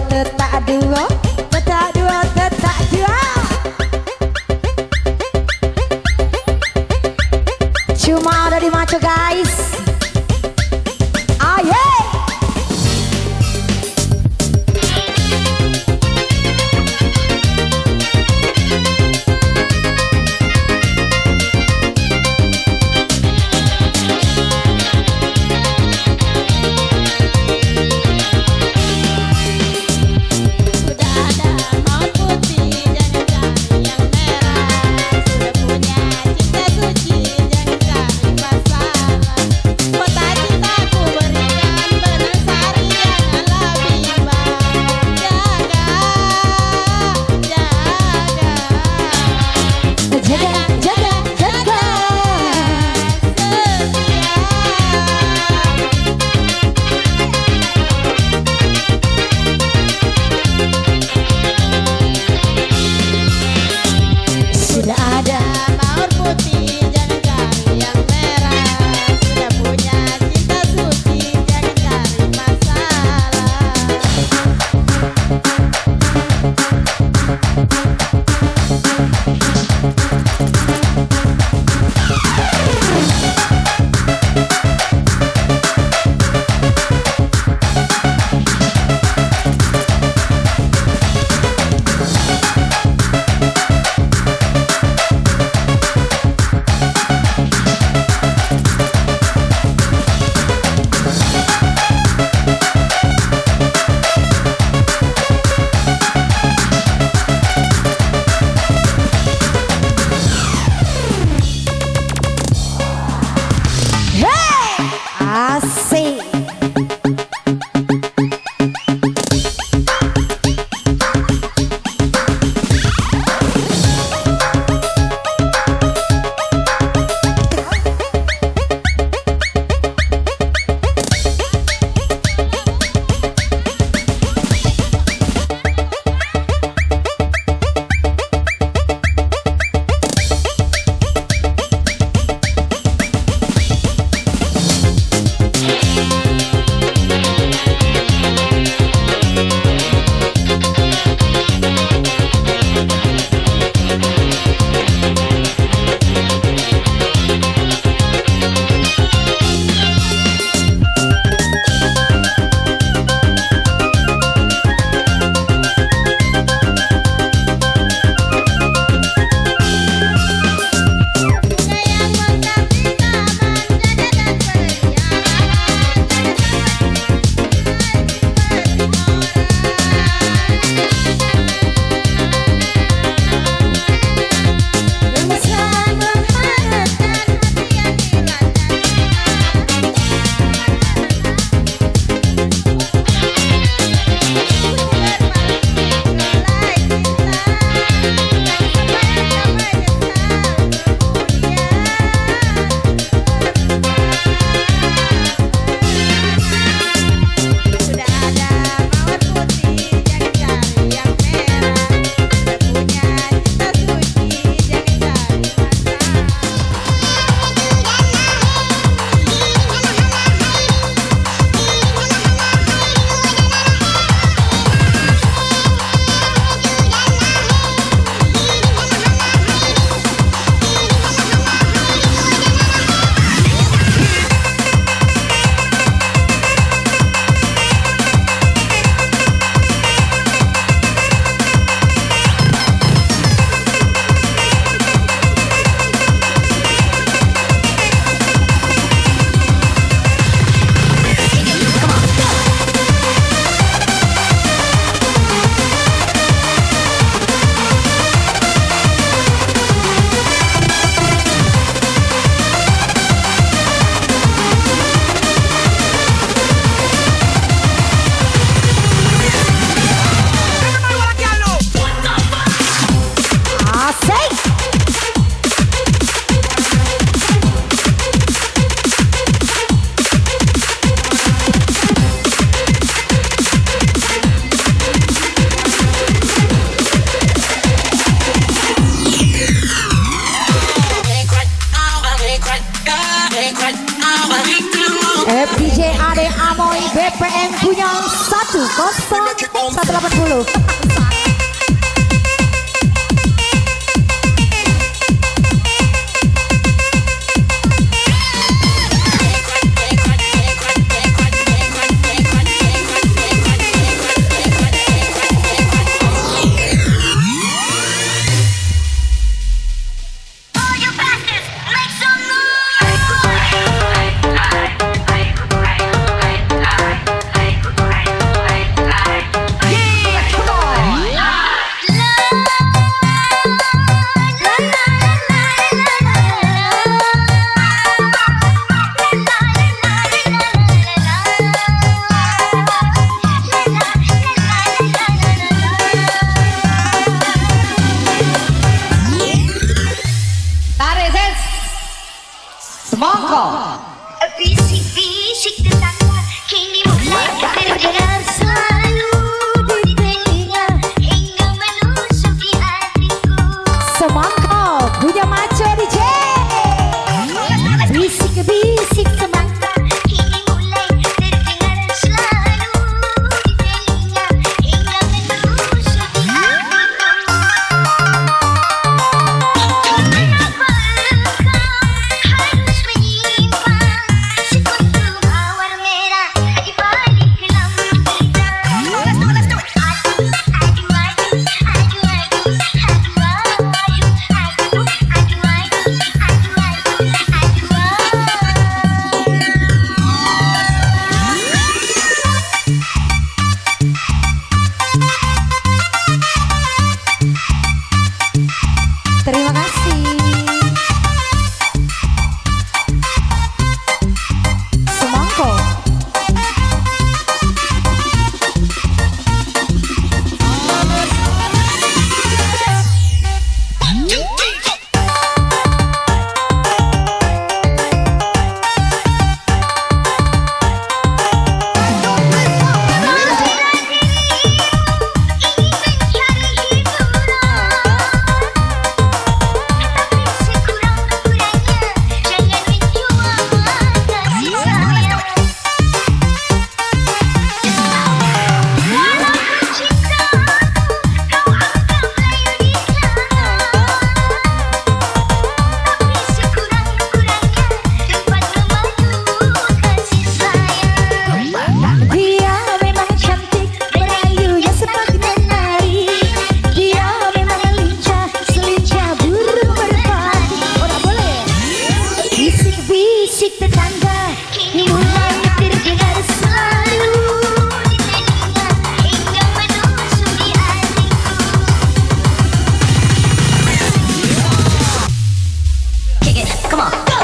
tetak dua, tetak dua, tetak dua. Cuma ada di Maco guys. Ayo. 180. Semangka. Bisik-bisik tetangga kini mulai terdengar selalu di telinga hingga menusuk di hatiku. Semangka punya maco DJ. Bisik-bisik semangka kini mulai terdengar selalu di telinga hingga menusuk di hatiku. Kenapa kau harus menyimpan sekutu mawar merah di balik lampu hitam? Terima kasih. Semangka. Dia memang cantik, merayunya seperti menari. Dia memang lincah, selincah burung merpati. Oh, tak boleh. Bisik-bisik tetangga kini mulai terdengar selalu di telinga hingga menusuk di hatiku. Kick it, come on, go!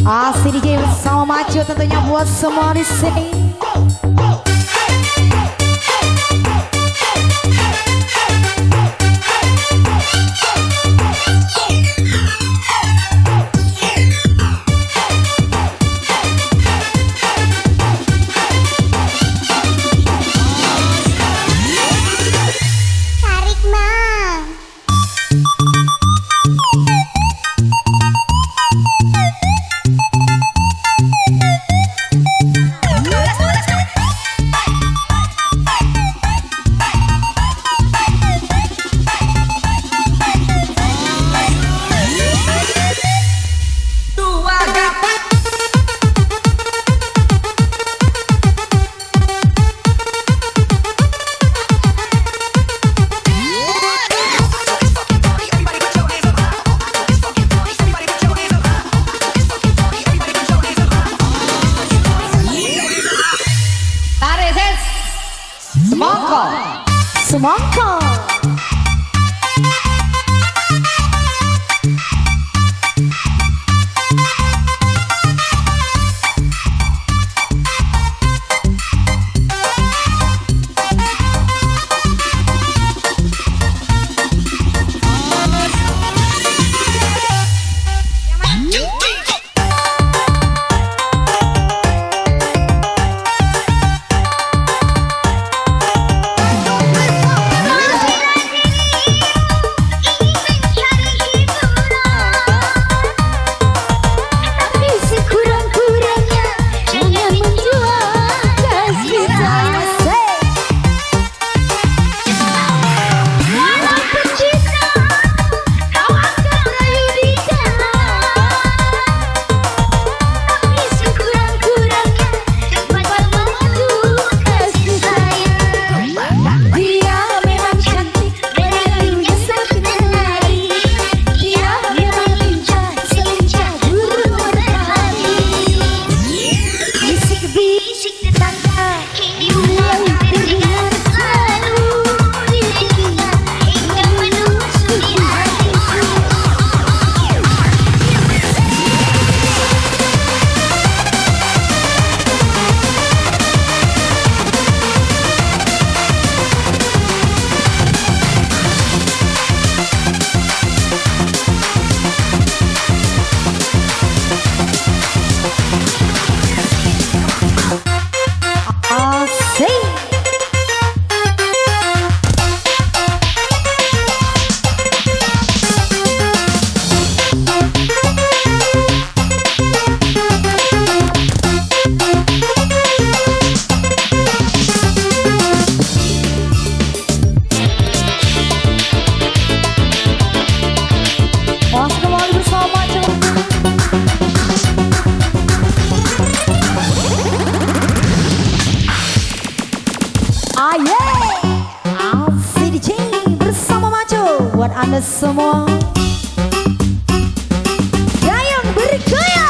Asik DJ bersama Maco tentunya buat semua di sini. Tarik mang. Tarik ses. Semangka. Semangka. buat Anda semua. Yang bergaya.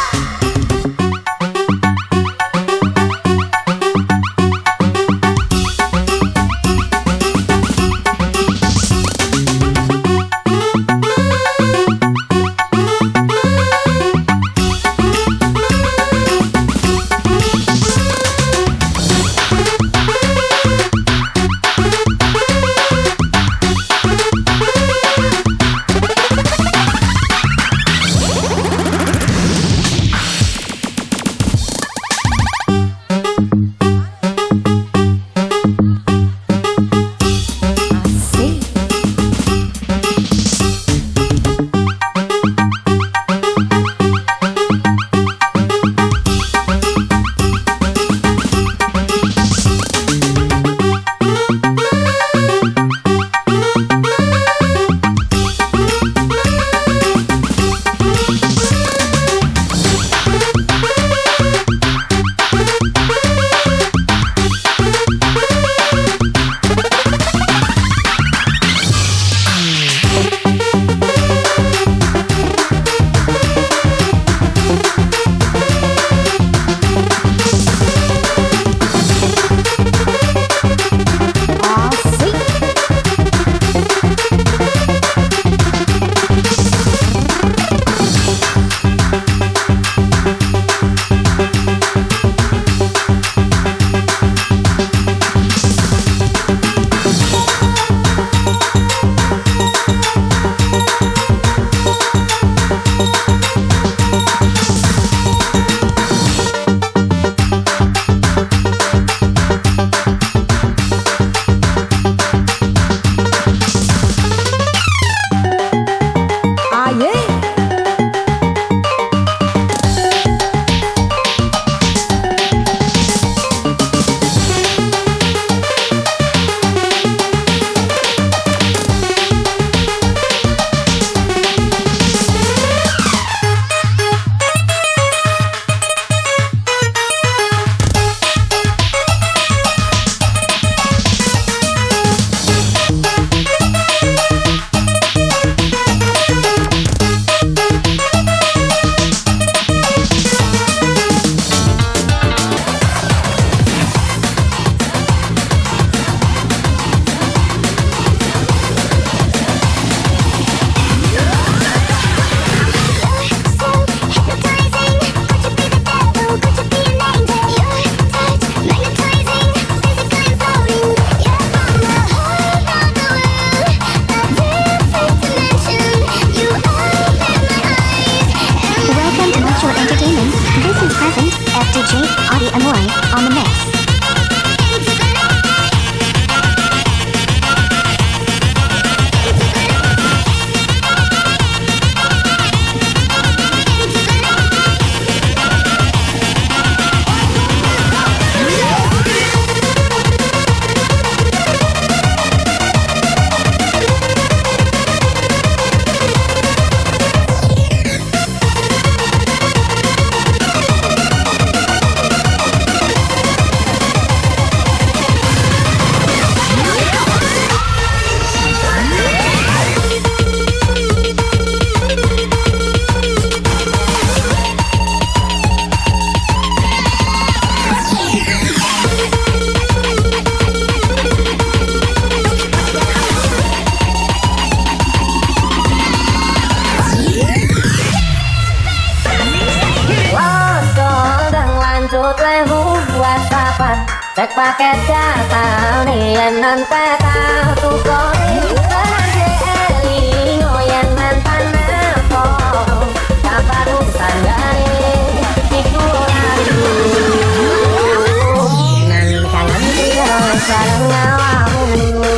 DJ Adi Amoy on the mix. Cek paket data yen nanti tahu kori berhasil eli ngoyen mantan nepo kabar urusan dari iku lalu nan kangen dia sareng ngawamu.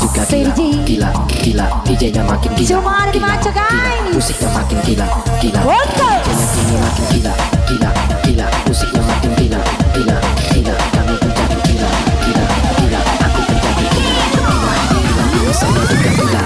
juga gila, Sergi. gila, gila, DJ-nya makin gila, Semua ada di gila, Maca, gila, guys. musiknya makin gila, gila, Untuk. DJ-nya kini makin gila, gila, gila, musiknya makin gila, gila, gila, kami menjadi gila, gila, gila, aku menjadi gila, gila, gila, ini saya juga gila.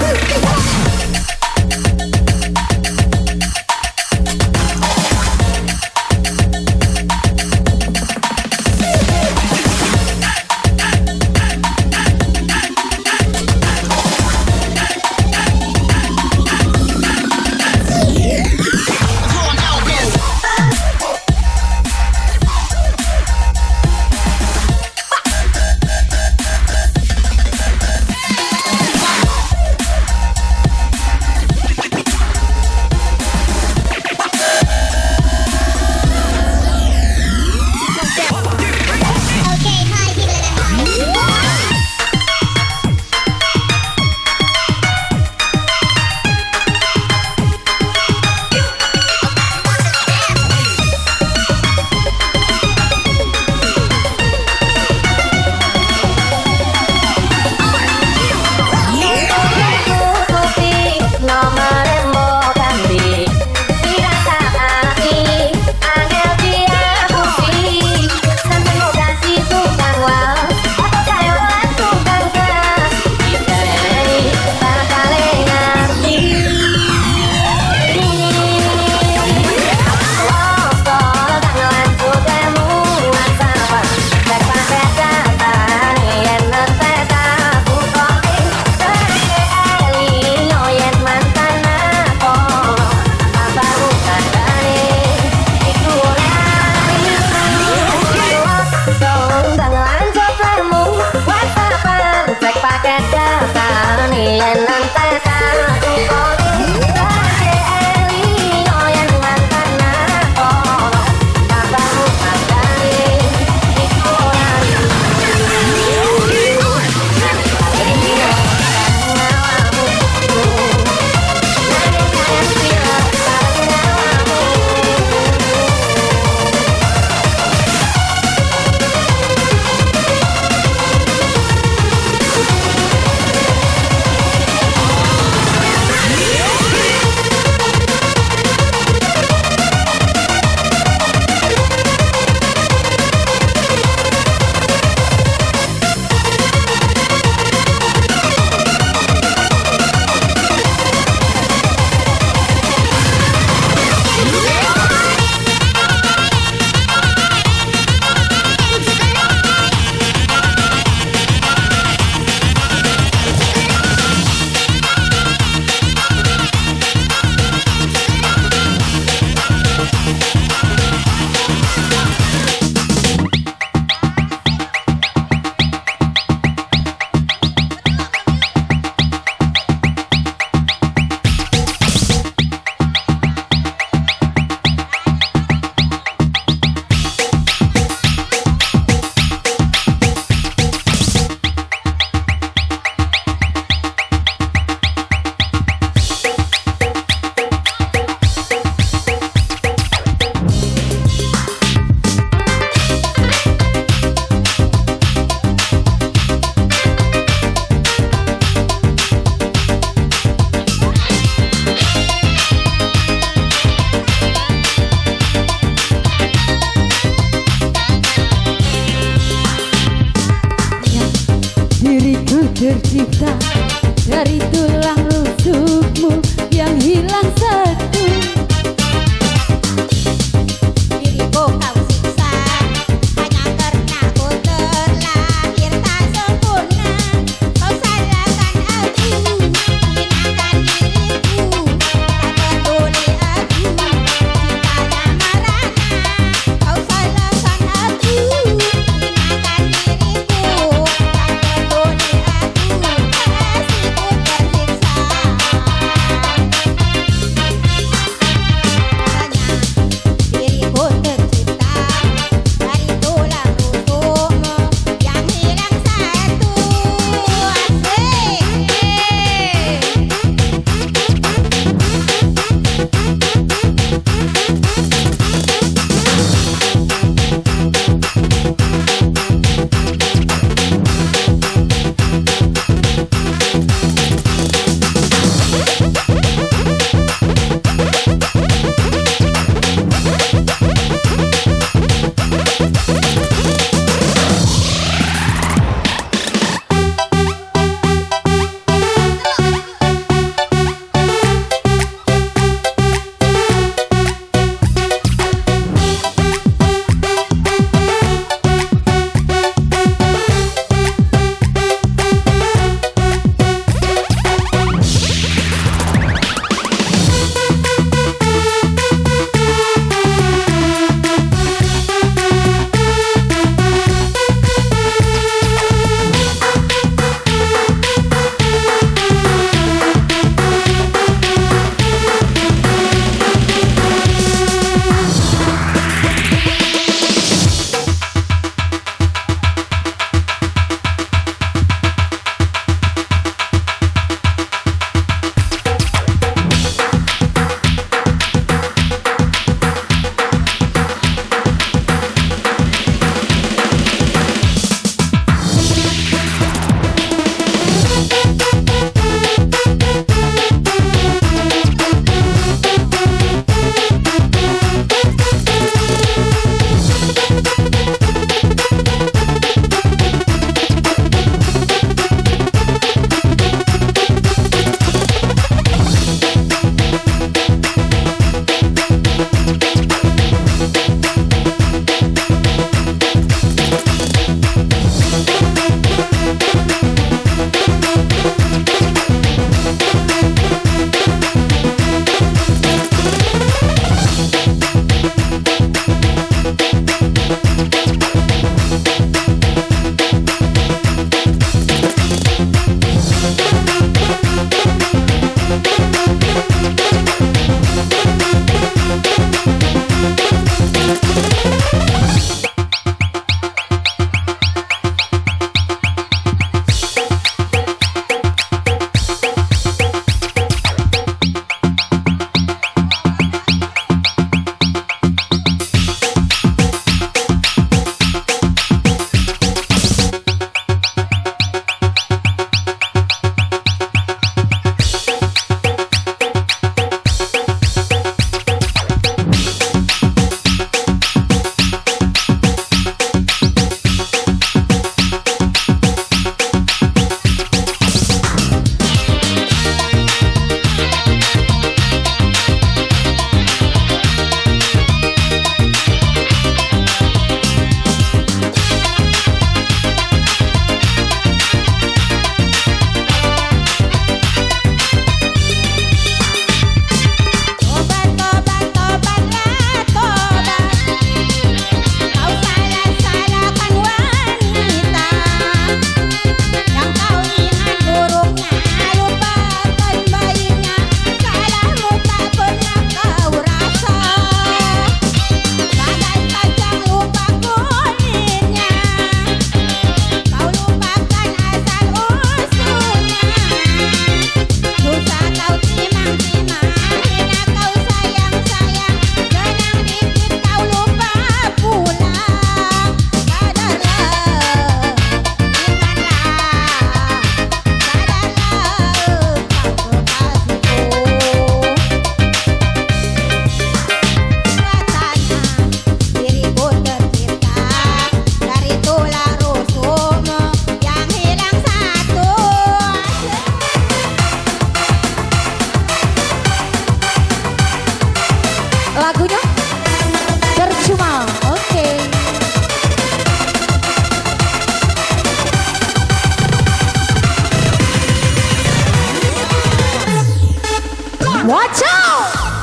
Waco.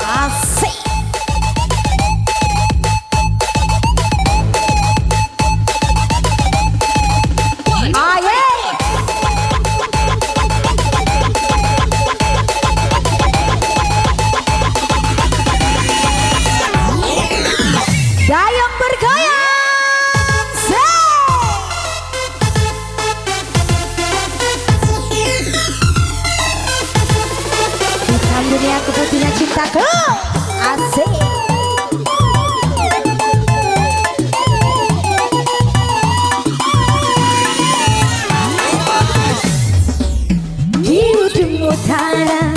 Asik. Aye. Dayang bergoyang. Bukan dunia keputusan cintaku. Asik. Di ujung utara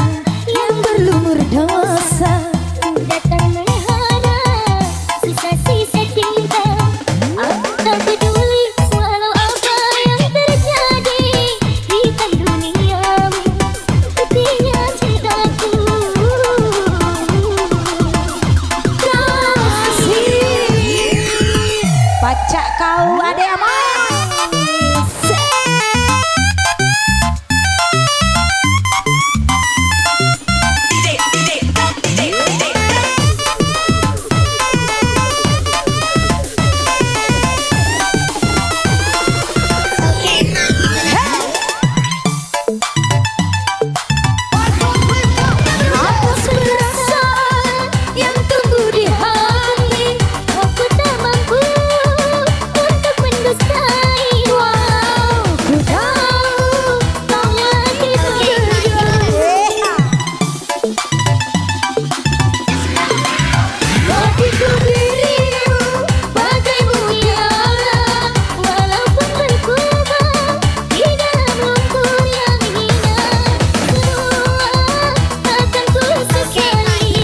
yang berlumur dosa. Datang menghadap sisa-sisa cinta. Tak peduli walau apa yang terjadi di duniamu, buktinya cintaku. Kasih pacak kau ada apa? Atas perasaan yang tumbuh di hati, aku tak mampu untuk mendustai. Wow, ku tahu kau lagi berjuang. Hatiku dirimu bagai mutiara, walaupun berkubang di dalam lumpur yang hina. Semua akan ku sesali.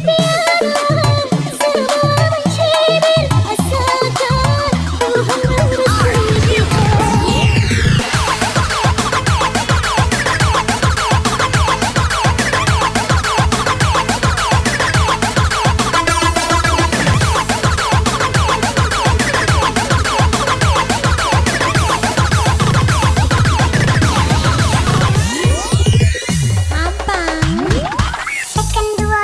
Biarlah semua mencibir, asalkan Tuhan merestui Tekan dua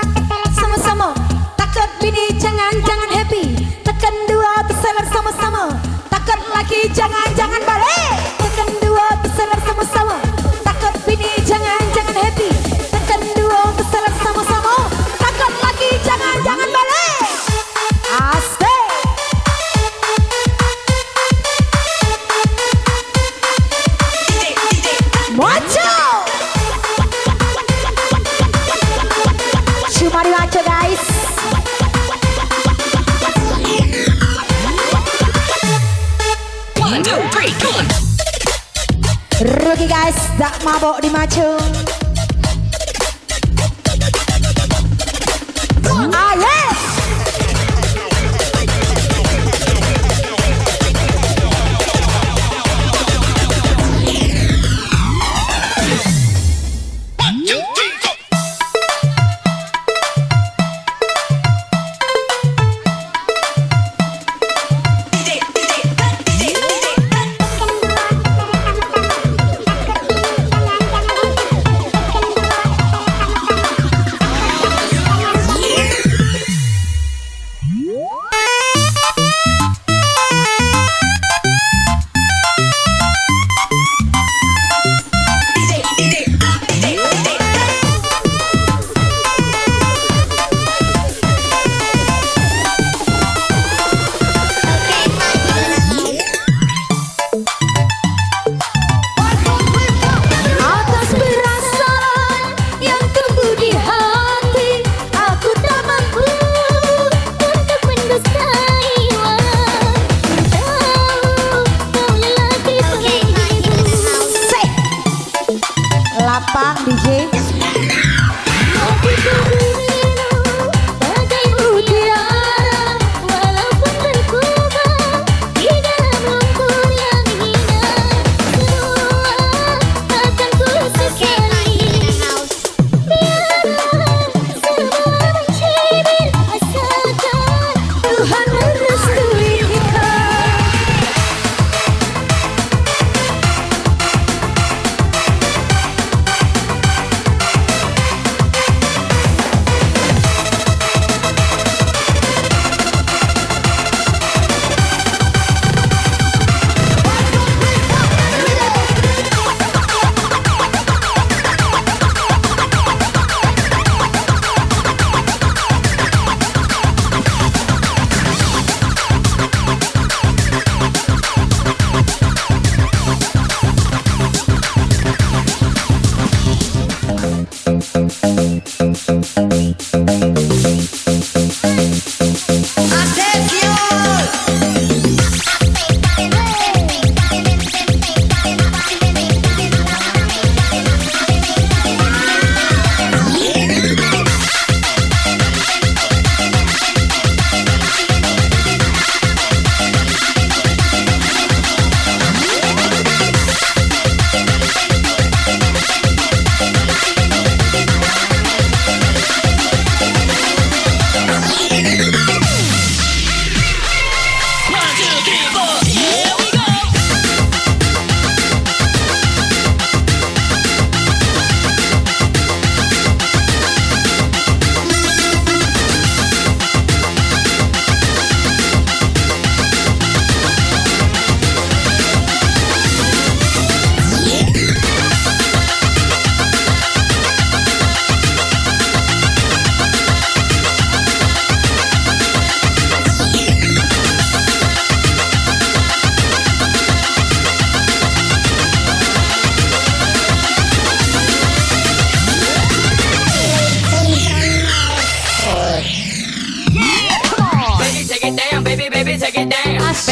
sama-sama. Takut bini jangan happy. Tekan dua peseler sama-sama. Takut laki jangan balik. Tekan dua peseler sama-sama. Takut bini jangan happy. Tekan dua peseler sama-sama. Takut laki jangan balik. Asik. Macho. Cuma dibaca guys. Rugi guys, tak mabok di maco. Ah yes.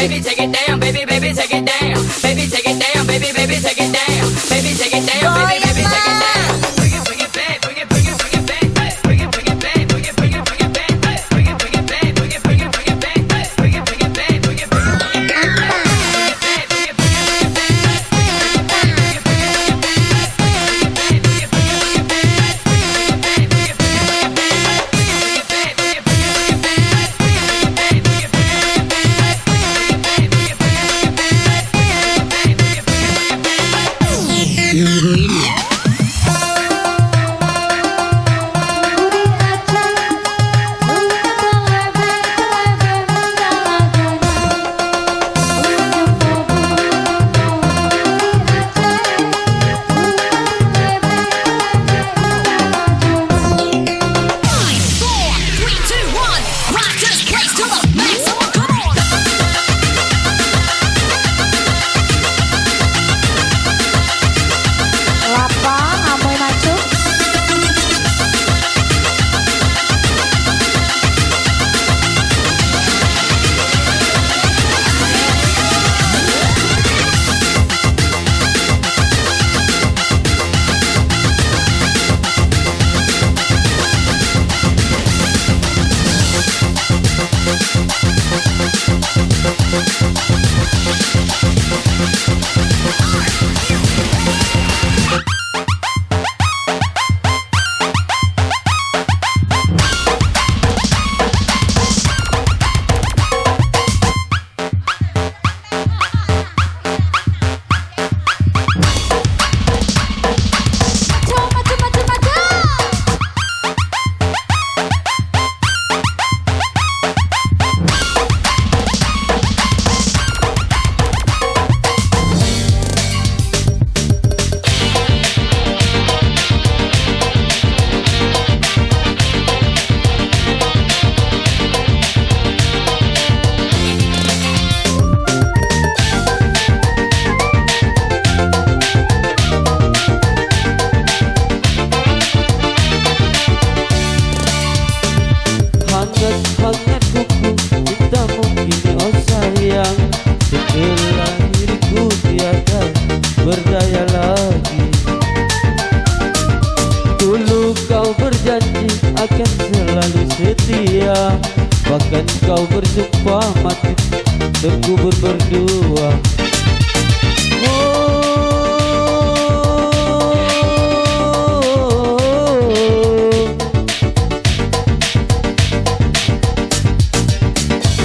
baby take it down, baby baby take it down, baby take it down, baby baby take it down, baby take it down, baby baby take it down. Bring it back, bring it back, bring it back, bring it back, bring it back, bring it back, bring it back, bring it back, bring it back, bring it back, bring it back, bring it back. Lapang, amoy maju. Maju, maju, maju, maju. Hangat-hangat buku cintamu kini oh sayang, setelah diriku tiada berdaya lagi. Dulu kau berjanji akan selalu setia, bahkan kau bersumpah mati terkubur berdua.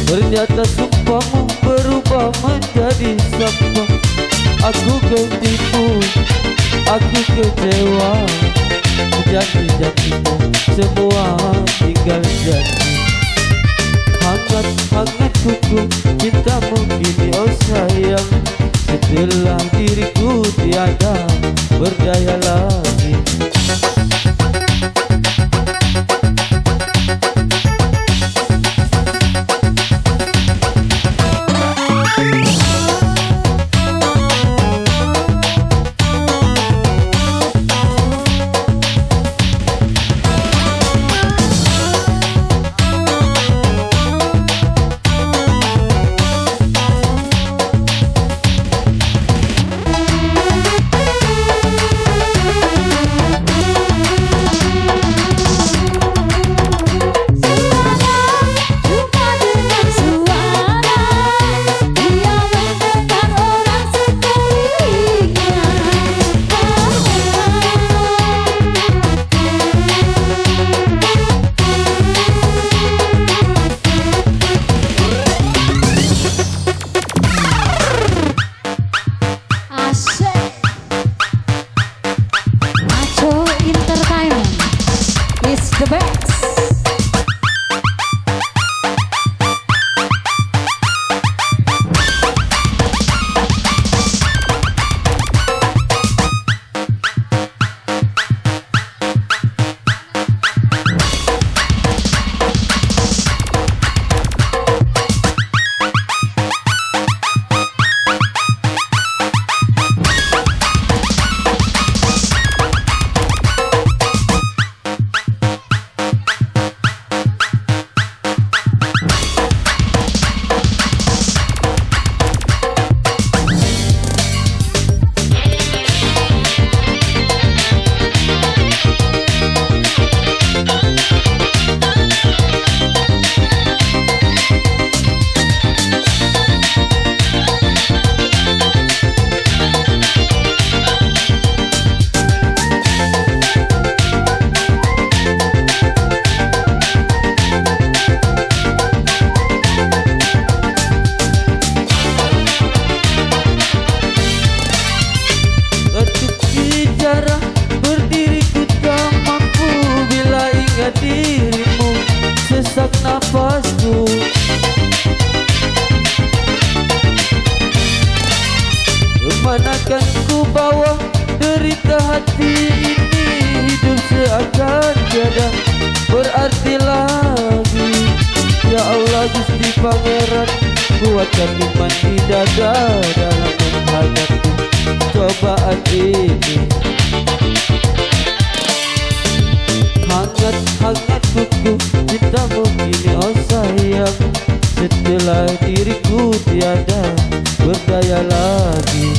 Ternyata sumpahmu berubah menjadi sampah. Aku ketipu, aku kecewa. Janji-janjimu semua tinggal janji. Hangat-hangat kuku cintamu kini oh sayang, setelah diriku tiada berdaya lagi. Takkan ku bawa derita hati ini, hidup seakan tiada berarti lagi. Ya Allah Gusti Pangeran, kuatkan iman di dada dalam menghadapi cobaan ini. Hangat-hangat kuku cintamu kini oh sayang, setelah diriku tiada berdaya lagi.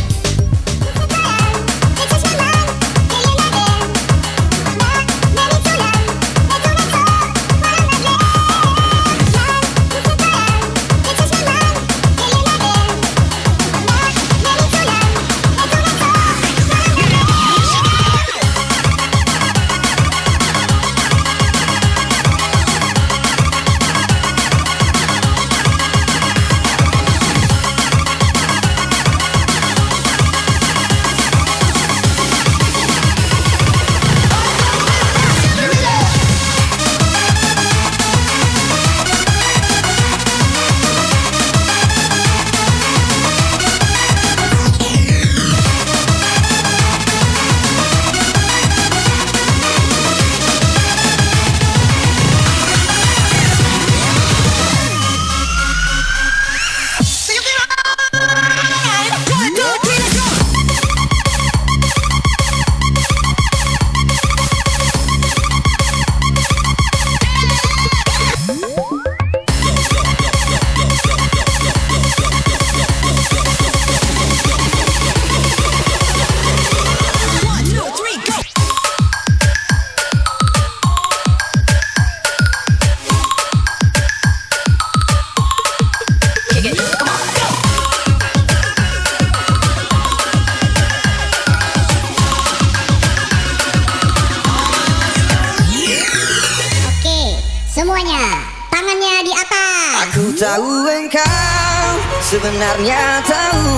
Semuanya, tangannya di atas. Aku tahu engkau sebenarnya tahu,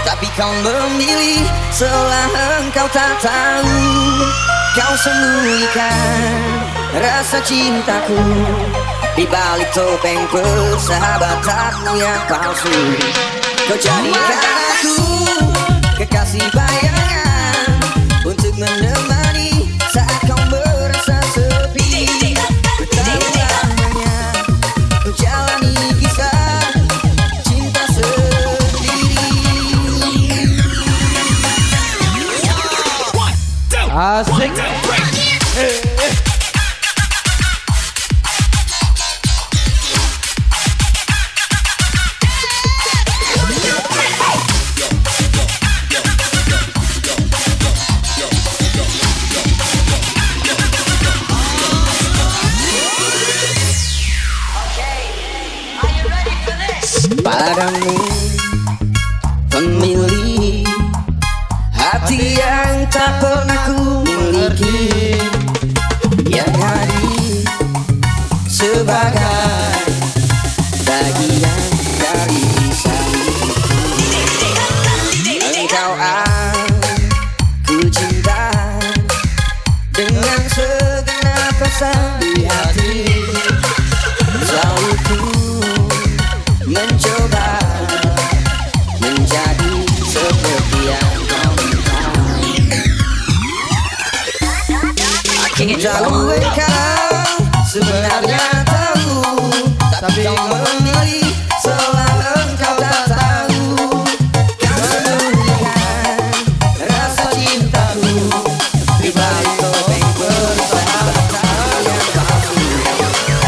tapi kau memilih seolah engkau tak tahu. Kau sembunyikan rasa cintaku di balik topeng persahabatanmu yang palsu. Kau jadikan aku kekasih bayangan untuk menemani saat kau merasa sepi. Jalani kisah cinta sendiri. Asik. Padamu pemilih hati yang tak pernah ku miliki, yang hadir sebagai bagian dari kisahku. Engkau aku cinta dengan segenap rasa di hati. Selalu ku mencoba menjadi seperti yang kau minta. Aku tahu engkau sebenarnya tahu, tapi kau memilih seolah engkau tak tahu. Kau sembunyikan rasa cintaku di balik topeng persahabatan yang palsu.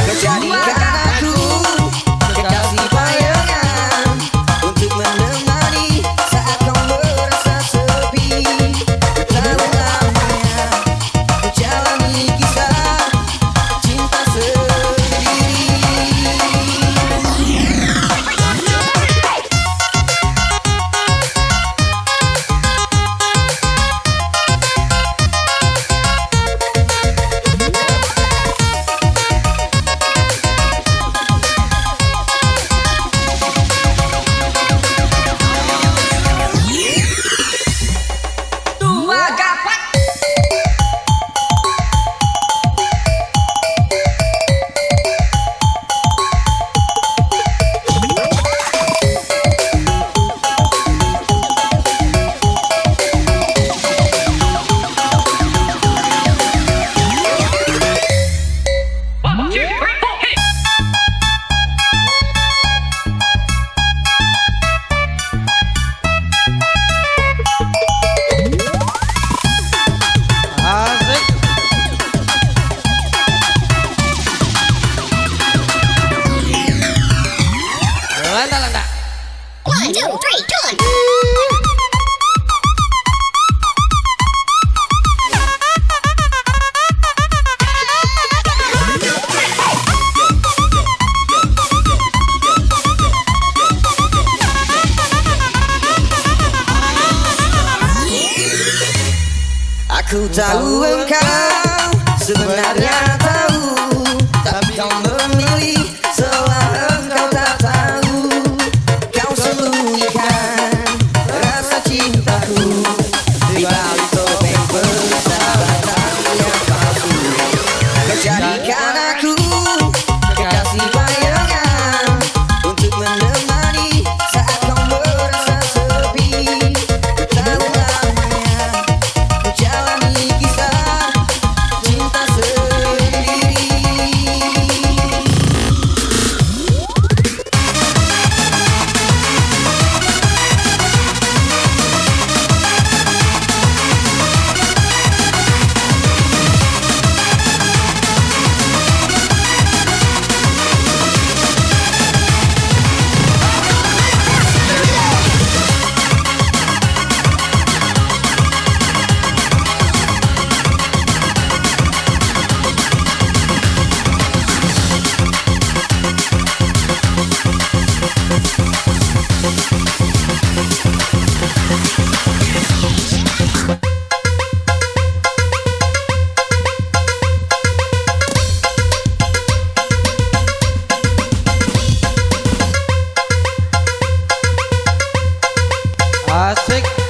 Kau jadikan aku kekasih bayangan untuk menemani saat kau merasa sepi. Betapa lamanya ku jalani kisah cinta sendiri. 2, 3, come on. Aku tahu engkau sebenarnya tahu, tapi kau memilih seolah engkau tak tahu. Kau sembunyikan rasa cintaku di balik topeng persahabatan yang palsu. Kau jadikan aku kekasih bayangan untuk menemani saat kau merasa sepi. Ku tahu lamanya kau jalani kisah cinta sendiri. Asik.